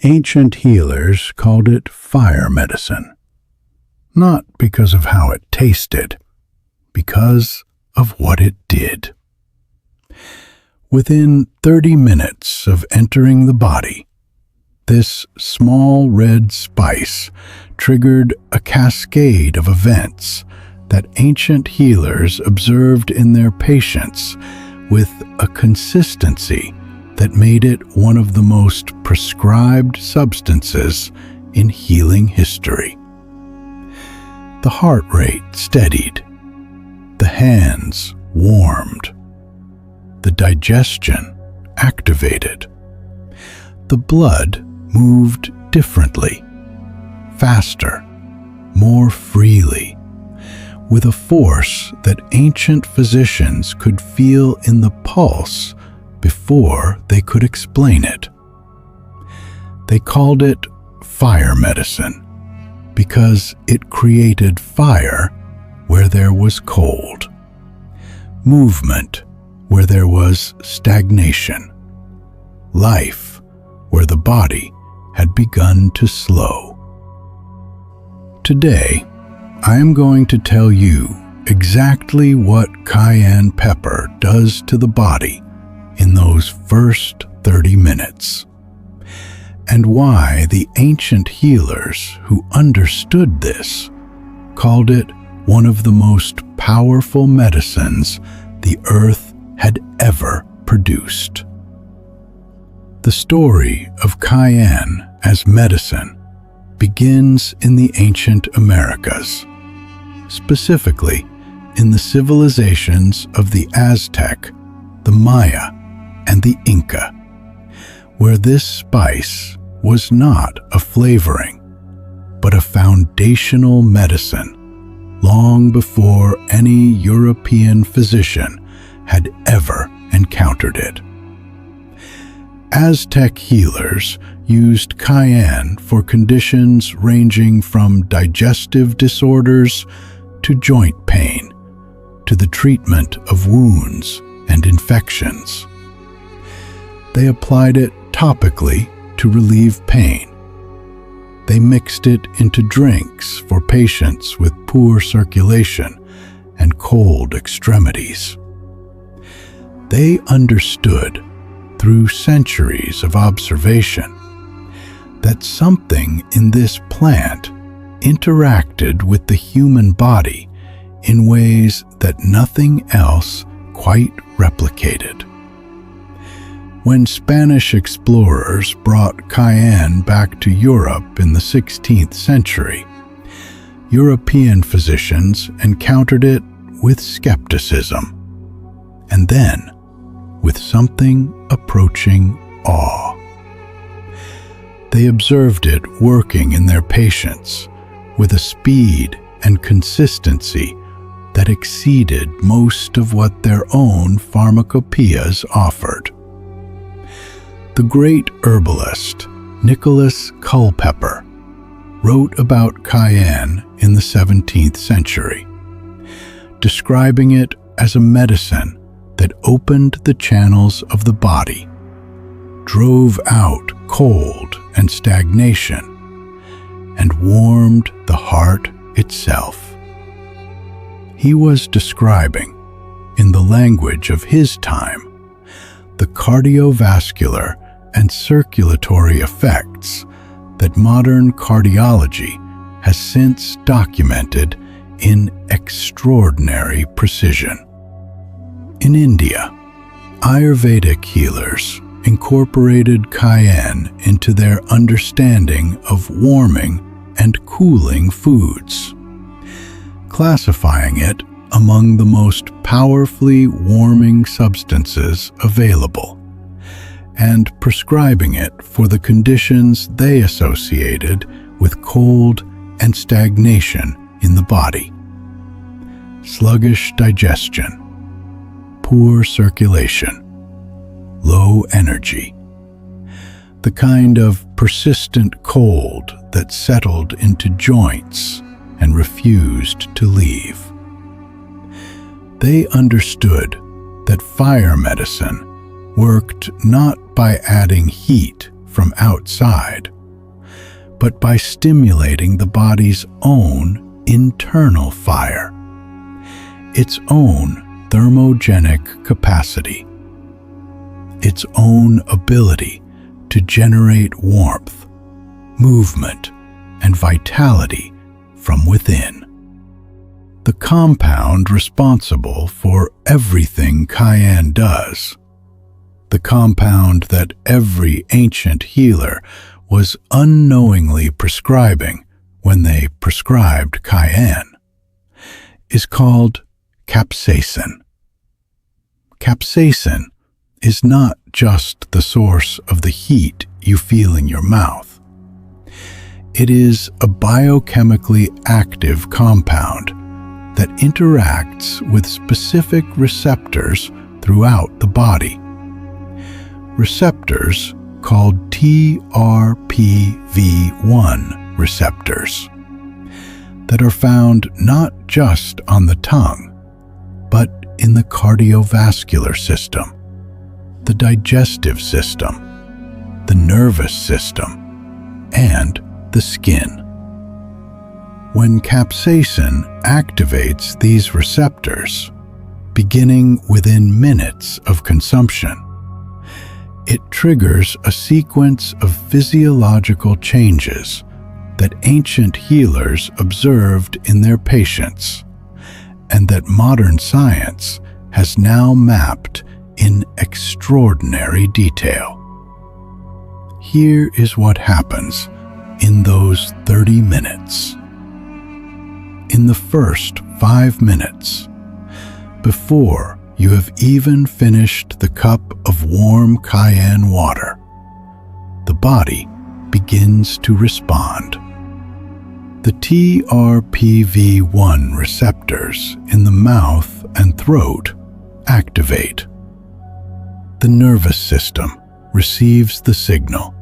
Ancient healers called it fire medicine, not because of how it tasted, because of what it did. Within 30 minutes of entering the body, this small red spice triggered a cascade of events that ancient healers observed in their patients with a consistency that made it one of the most prescribed substances in healing history. The heart rate steadied, the hands warmed, the digestion activated, the blood moved differently, faster, more freely, with a force that ancient physicians could feel in the pulse before they could explain it. They called it fire medicine because it created fire where there was cold, movement where there was stagnation, life where the body had begun to slow. Today, I am going to tell you exactly what cayenne pepper does to the body in those first 30 minutes, and why the ancient healers who understood this called it one of the most powerful medicines the earth had ever produced. The story of cayenne as medicine begins in the ancient Americas, specifically in the civilizations of the Aztec, the Maya, and the Inca, where this spice was not a flavoring, but a foundational medicine long before any European physician had ever encountered it. Aztec healers used cayenne for conditions ranging from digestive disorders to joint pain, to the treatment of wounds and infections. They applied it topically to relieve pain. They mixed it into drinks for patients with poor circulation and cold extremities. They understood, through centuries of observation, that something in this plant interacted with the human body in ways that nothing else quite replicated. When Spanish explorers brought cayenne back to Europe in the 16th century, European physicians encountered it with skepticism, and then with something approaching awe. They observed it working in their patients with a speed and consistency that exceeded most of what their own pharmacopoeias offered. The great herbalist Nicholas Culpeper wrote about cayenne in the 17th century, describing it as a medicine that opened the channels of the body, drove out cold and stagnation, and warmed the heart itself. He was describing, in the language of his time, the cardiovascular and circulatory effects that modern cardiology has since documented in extraordinary precision. In India, Ayurvedic healers incorporated cayenne into their understanding of warming and cooling foods, classifying it among the most powerfully warming substances available, and prescribing it for the conditions they associated with cold and stagnation in the body: sluggish digestion, poor circulation, low energy, the kind of persistent cold that settled into joints and refused to leave. They understood that fire medicine worked not by adding heat from outside, but by stimulating the body's own internal fire, its own thermogenic capacity, its own ability to generate warmth, movement, and vitality from within. The compound responsible for everything Cayenne does, the compound that every ancient healer was unknowingly prescribing when they prescribed Cayenne, is called capsaicin. Capsaicin is not just the source of the heat you feel in your mouth. It is a biochemically active compound that interacts with specific receptors throughout the body. Receptors called TRPV1 receptors that are found not just on the tongue, but in the cardiovascular system, the digestive system, the nervous system, and the skin. When capsaicin activates these receptors, beginning within minutes of consumption, it triggers a sequence of physiological changes that ancient healers observed in their patients, and that modern science has now mapped in extraordinary detail. Here is what happens in those 30 minutes. In the first 5 minutes, before you have even finished the cup of warm Cayenne water, the body begins to respond. The TRPV1 receptors in the mouth and throat activate. The nervous system receives the signal,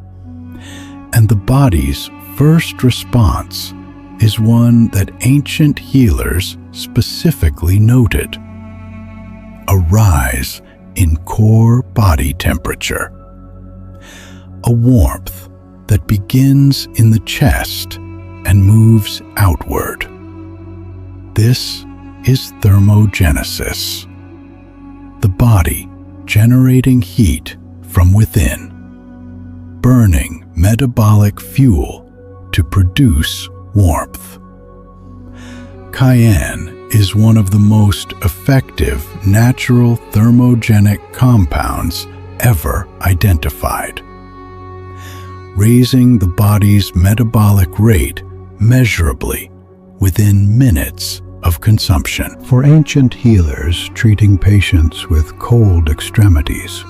and the body's first response is one that ancient healers specifically noted: a rise in core body temperature, a warmth that begins in the chest and moves outward. This is thermogenesis, the body generating heat from within, burning metabolic fuel to produce warmth. Cayenne is one of the most effective natural thermogenic compounds ever identified, raising the body's metabolic rate measurably within minutes of consumption. For ancient healers treating patients with cold extremities,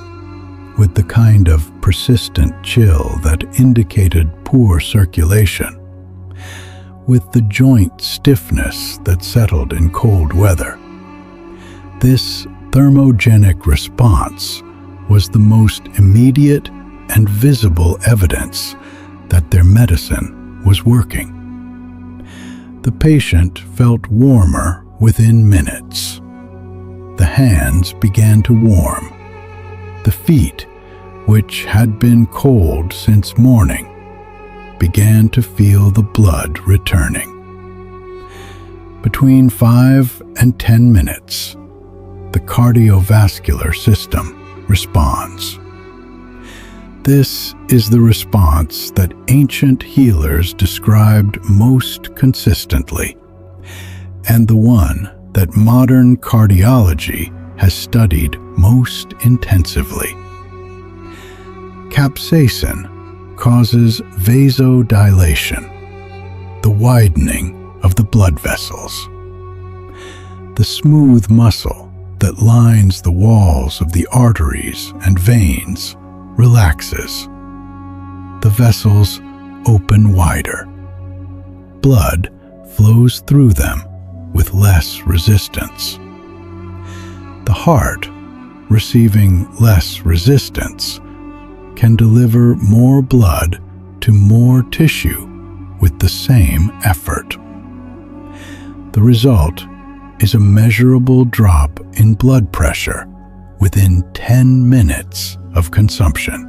with the kind of persistent chill that indicated poor circulation, with the joint stiffness that settled in cold weather, this thermogenic response was the most immediate and visible evidence that their medicine was working. The patient felt warmer within minutes. The hands began to warm. The feet, which had been cold since morning, began to feel the blood returning. Between 5 and 10 minutes, the cardiovascular system responds. This is the response that ancient healers described most consistently, and the one that modern cardiology has studied most intensively. Capsaicin causes vasodilation, the widening of the blood vessels. The smooth muscle that lines the walls of the arteries and veins relaxes. The vessels open wider. Blood flows through them with less resistance. The heart, receiving less resistance, can deliver more blood to more tissue with the same effort. The result is a measurable drop in blood pressure within 10 minutes of consumption.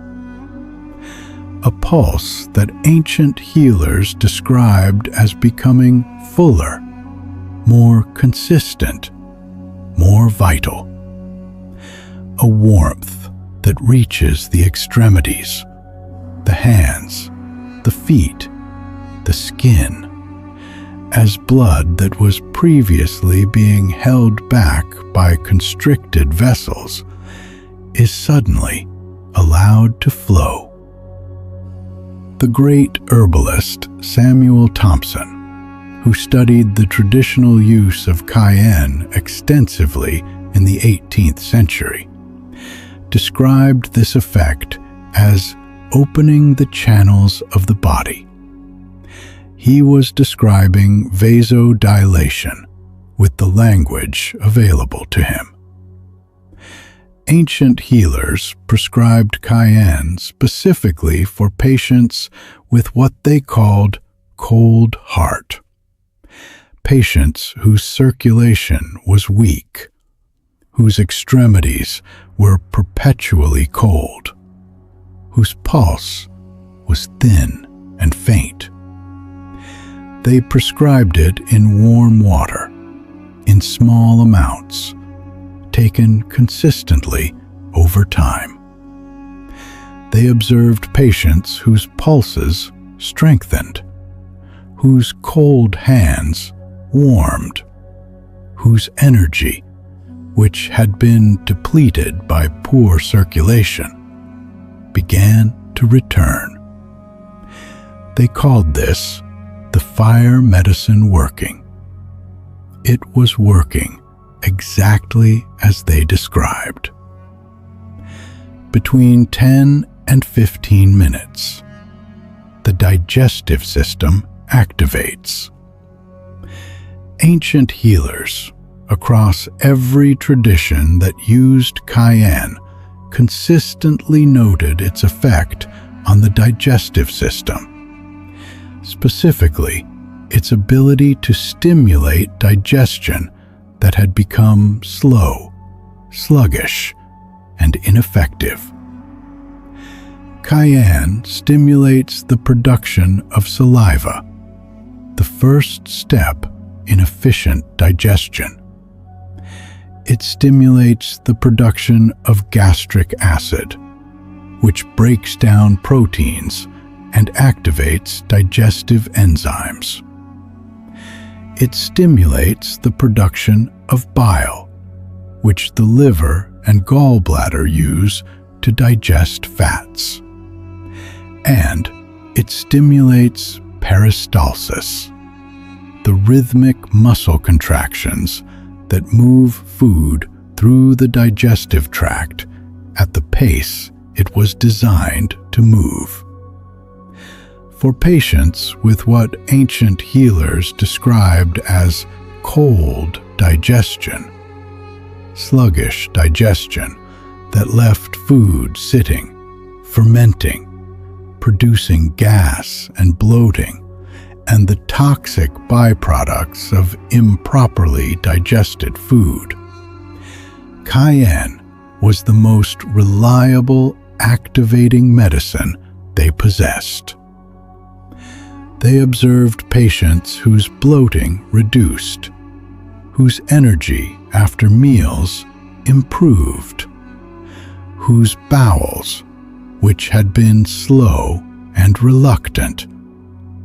a pulse that ancient healers described as becoming fuller, more consistent, more vital. A warmth that reaches the extremities, the hands, the feet, the skin, as blood that was previously being held back by constricted vessels is suddenly allowed to flow. The great herbalist Samuel Thompson, who studied the traditional use of cayenne extensively in the 18th century, described this effect as opening the channels of the body. He was describing vasodilation with the language available to him. Ancient healers prescribed cayenne specifically for patients with what they called cold heart, patients whose circulation was weak, whose extremities were perpetually cold, whose pulse was thin and faint. They prescribed it in warm water, in small amounts, taken consistently over time. They observed patients whose pulses strengthened, whose cold hands warmed, whose energy, which had been depleted by poor circulation, began to return. They called this the fire medicine working. It was working exactly as they described. Between 10 and 15 minutes, the digestive system activates. Ancient healers across every tradition that used cayenne consistently noted its effect on the digestive system, specifically its ability to stimulate digestion that had become slow, sluggish, and ineffective. Cayenne stimulates the production of saliva, the first step in efficient digestion. It stimulates the production of gastric acid, which breaks down proteins and activates digestive enzymes. It stimulates the production of bile, which the liver and gallbladder use to digest fats. And it stimulates peristalsis, the rhythmic muscle contractions that move food through the digestive tract at the pace it was designed to move. For patients with what ancient healers described as cold digestion, sluggish digestion that left food sitting, fermenting, producing gas and bloating, and the toxic byproducts of improperly digested food, cayenne was the most reliable activating medicine they possessed. They observed patients whose bloating reduced, whose energy after meals improved, whose bowels, which had been slow and reluctant,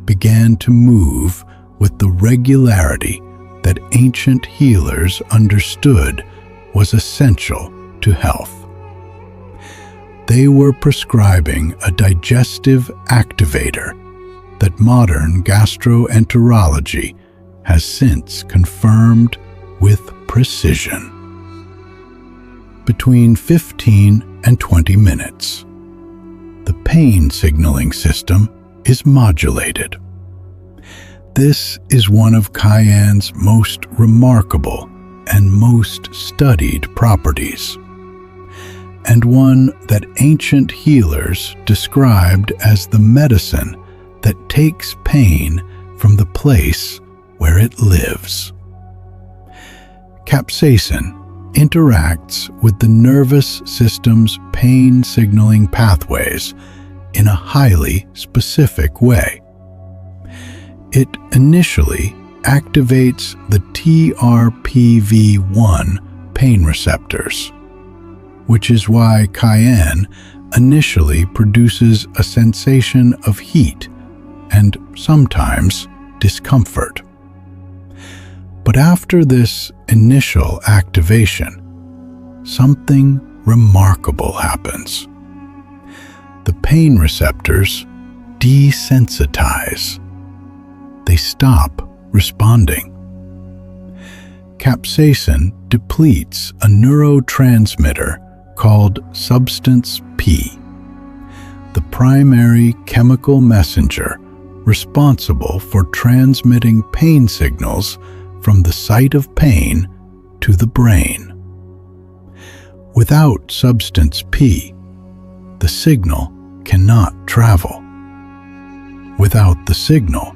began to move with the regularity that ancient healers understood was essential to health. They were prescribing a digestive activator that modern gastroenterology has since confirmed with precision. Between 15 and 20 minutes, the pain signaling system is modulated. This is one of cayenne's most remarkable and most studied properties, and one that ancient healers described as the medicine that takes pain from the place where it lives. Capsaicin interacts with the nervous system's pain signaling pathways in a highly specific way. It initially activates the TRPV1 pain receptors, which is why cayenne initially produces a sensation of heat and sometimes discomfort. But after this initial activation, something remarkable happens. The pain receptors desensitize. They stop responding. Capsaicin depletes a neurotransmitter called substance P, the primary chemical messenger responsible for transmitting pain signals from the site of pain to the brain. Without substance P, the signal cannot travel. Without the signal,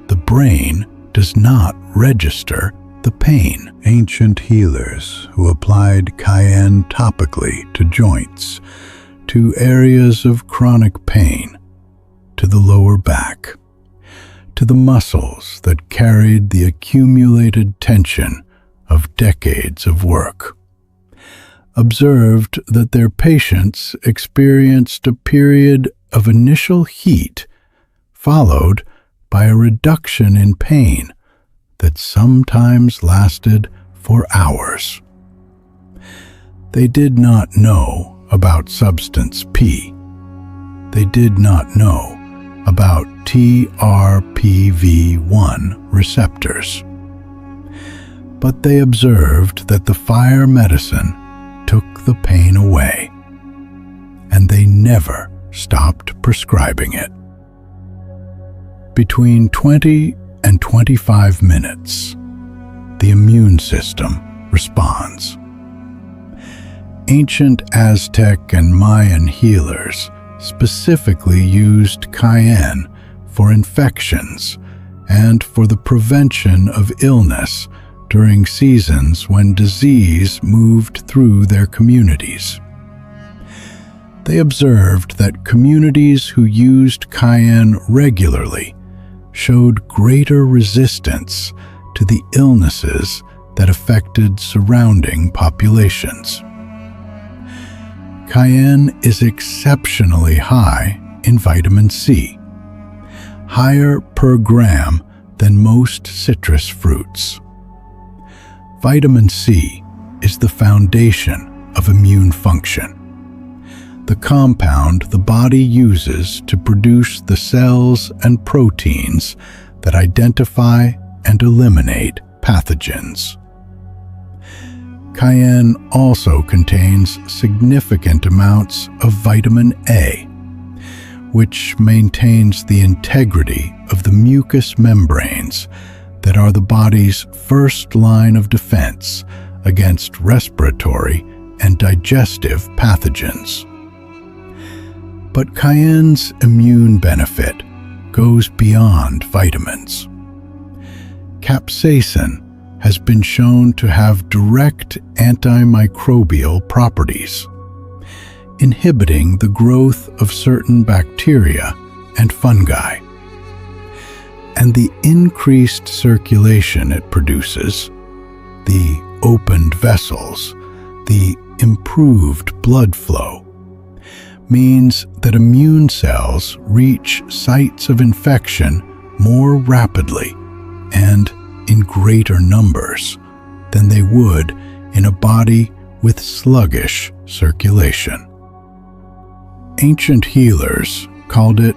the brain does not register the pain. Ancient healers who applied cayenne topically to joints, to areas of chronic pain, to the lower back, to the muscles that carried the accumulated tension of decades of work, observed that their patients experienced a period of initial heat followed by a reduction in pain that sometimes lasted for hours. They did not know about substance P. They did not know about TRPV1 receptors. But they observed that the fire medicine took the pain away, and they never stopped prescribing it. Between 20 and 25 minutes, the immune system responds. Ancient Aztec and Mayan healers specifically used cayenne for infections and for the prevention of illness during seasons when disease moved through their communities. They observed that communities who used cayenne regularly showed greater resistance to the illnesses that affected surrounding populations. Cayenne is exceptionally high in vitamin C, higher per gram than most citrus fruits. Vitamin C is the foundation of immune function, the compound the body uses to produce the cells and proteins that identify and eliminate pathogens. Cayenne also contains significant amounts of vitamin A, which maintains the integrity of the mucous membranes that are the body's first line of defense against respiratory and digestive pathogens. But cayenne's immune benefit goes beyond vitamins. Capsaicin has been shown to have direct antimicrobial properties, inhibiting the growth of certain bacteria and fungi. And the increased circulation it produces, the opened vessels, the improved blood flow, means that immune cells reach sites of infection more rapidly and in greater numbers than they would in a body with sluggish circulation. Ancient healers called it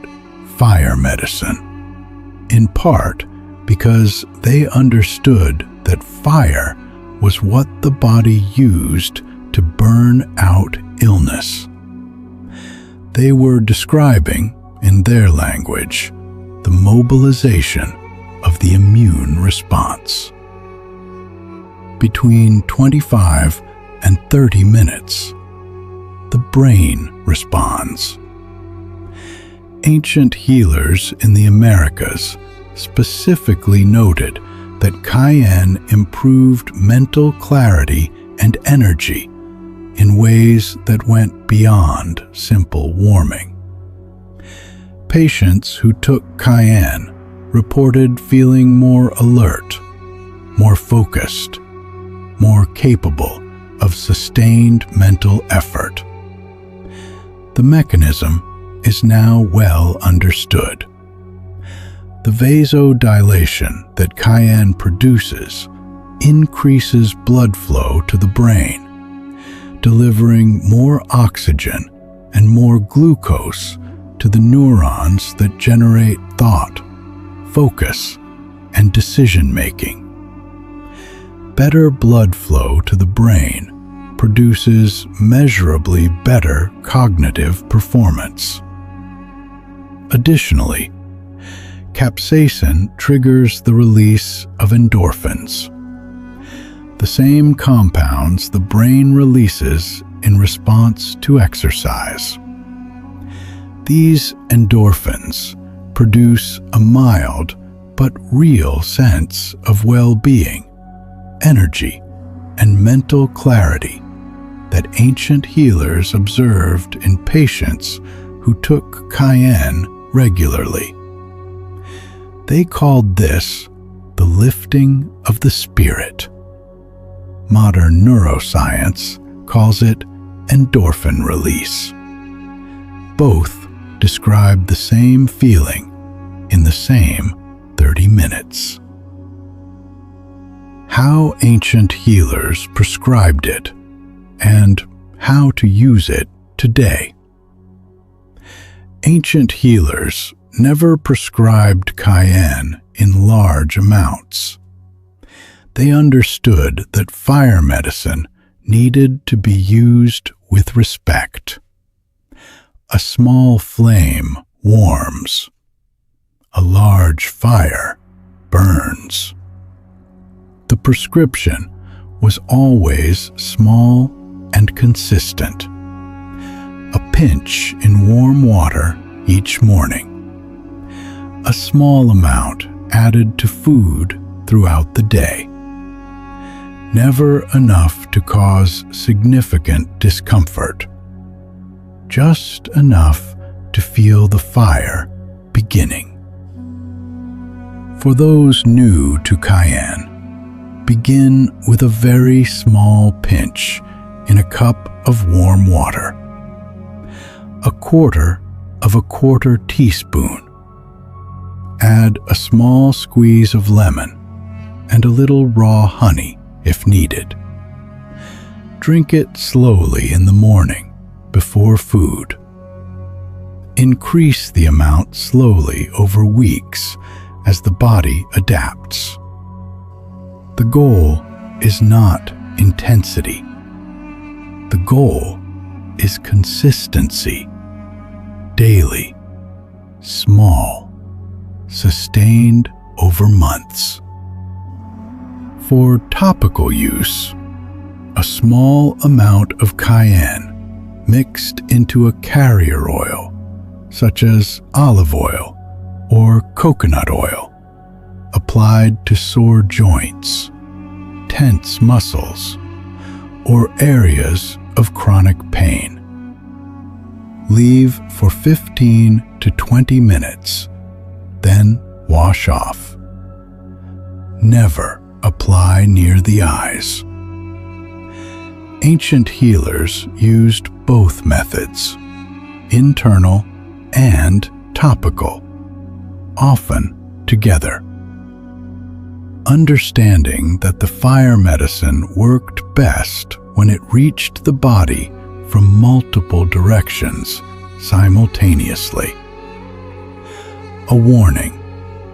fire medicine, in part because they understood that fire was what the body used to burn out illness. They were describing, in their language, the mobilization of the immune response. Between 25 and 30 minutes, the brain responds. Ancient healers in the Americas specifically noted that cayenne improved mental clarity and energy in ways that went beyond simple warming. Patients who took Cayenne reported feeling more alert, more focused, more capable of sustained mental effort. The mechanism is now well understood. The vasodilation that Cayenne produces increases blood flow to the brain, delivering more oxygen and more glucose to the neurons that generate thought, focus, and decision-making. Better blood flow to the brain produces measurably better cognitive performance. Additionally, capsaicin triggers the release of endorphins, the same compounds the brain releases in response to exercise. These endorphins produce a mild but real sense of well-being, energy, and mental clarity that ancient healers observed in patients who took Cayenne regularly. They called this the lifting of the spirit. Modern neuroscience calls it endorphin release. Both describe the same feeling in the same 30 minutes. How ancient healers prescribed it and how to use it today. Ancient healers never prescribed Cayenne in large amounts. They understood that fire medicine needed to be used with respect. A small flame warms. A large fire burns. The prescription was always small and consistent. A pinch in warm water each morning. A small amount added to food throughout the day. Never enough to cause significant discomfort. Just enough to feel the fire beginning. For those new to Cayenne, begin with a very small pinch in a cup of warm water. A quarter of a quarter teaspoon. Add a small squeeze of lemon and a little raw honey if needed. Drink it slowly in the morning before food. Increase the amount slowly over weeks as the body adapts. The goal is not intensity. The goal is consistency. Daily, small, sustained over months. For topical use, a small amount of Cayenne mixed into a carrier oil, such as olive oil or coconut oil, applied to sore joints, tense muscles, or areas of chronic pain. Leave for 15 to 20 minutes, then wash off. Never apply near the eyes. Ancient healers used both methods, internal and topical, often together. Understanding that the fire medicine worked best when it reached the body from multiple directions simultaneously. A warning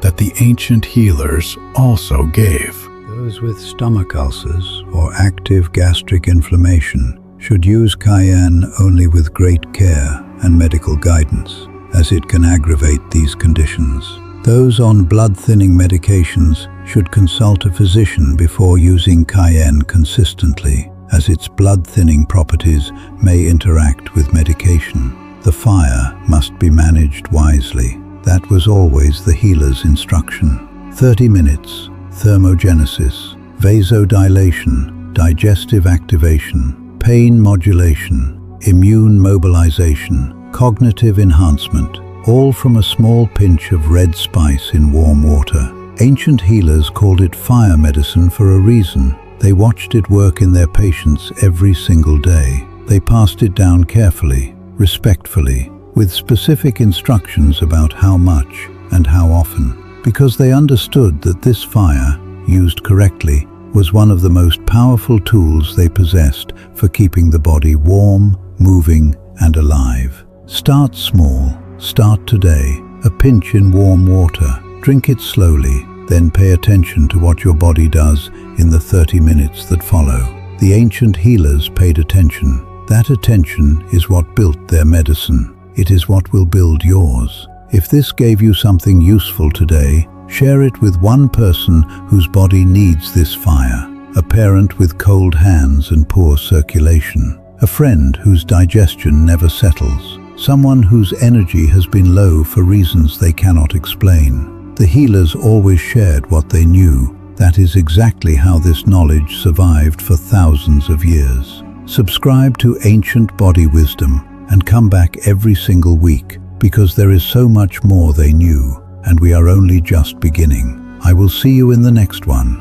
that the ancient healers also gave. Those with stomach ulcers or active gastric inflammation should use Cayenne only with great care and medical guidance, as it can aggravate these conditions. Those on blood-thinning medications should consult a physician before using Cayenne consistently, as its blood-thinning properties may interact with medication. The fire must be managed wisely. That was always the healer's instruction. 30 minutes, thermogenesis, vasodilation, digestive activation, pain modulation, immune mobilization, cognitive enhancement, all from a small pinch of red spice in warm water. Ancient healers called it fire medicine for a reason. They watched it work in their patients every single day. They passed it down carefully, respectfully, with specific instructions about how much and how often, because they understood that this fire, used correctly, was one of the most powerful tools they possessed for keeping the body warm, moving, and alive. Start small. Start today. A pinch in warm water. Drink it slowly, then pay attention to what your body does in the 30 minutes that follow. The ancient healers paid attention. That attention is what built their medicine. It is what will build yours. If this gave you something useful today, share it with one person whose body needs this fire. A parent with cold hands and poor circulation. A friend whose digestion never settles. Someone whose energy has been low for reasons they cannot explain. The healers always shared what they knew. That is exactly how this knowledge survived for thousands of years. Subscribe to Ancient Body Wisdom and come back every single week, because there is so much more they knew, and we are only just beginning. I will see you in the next one.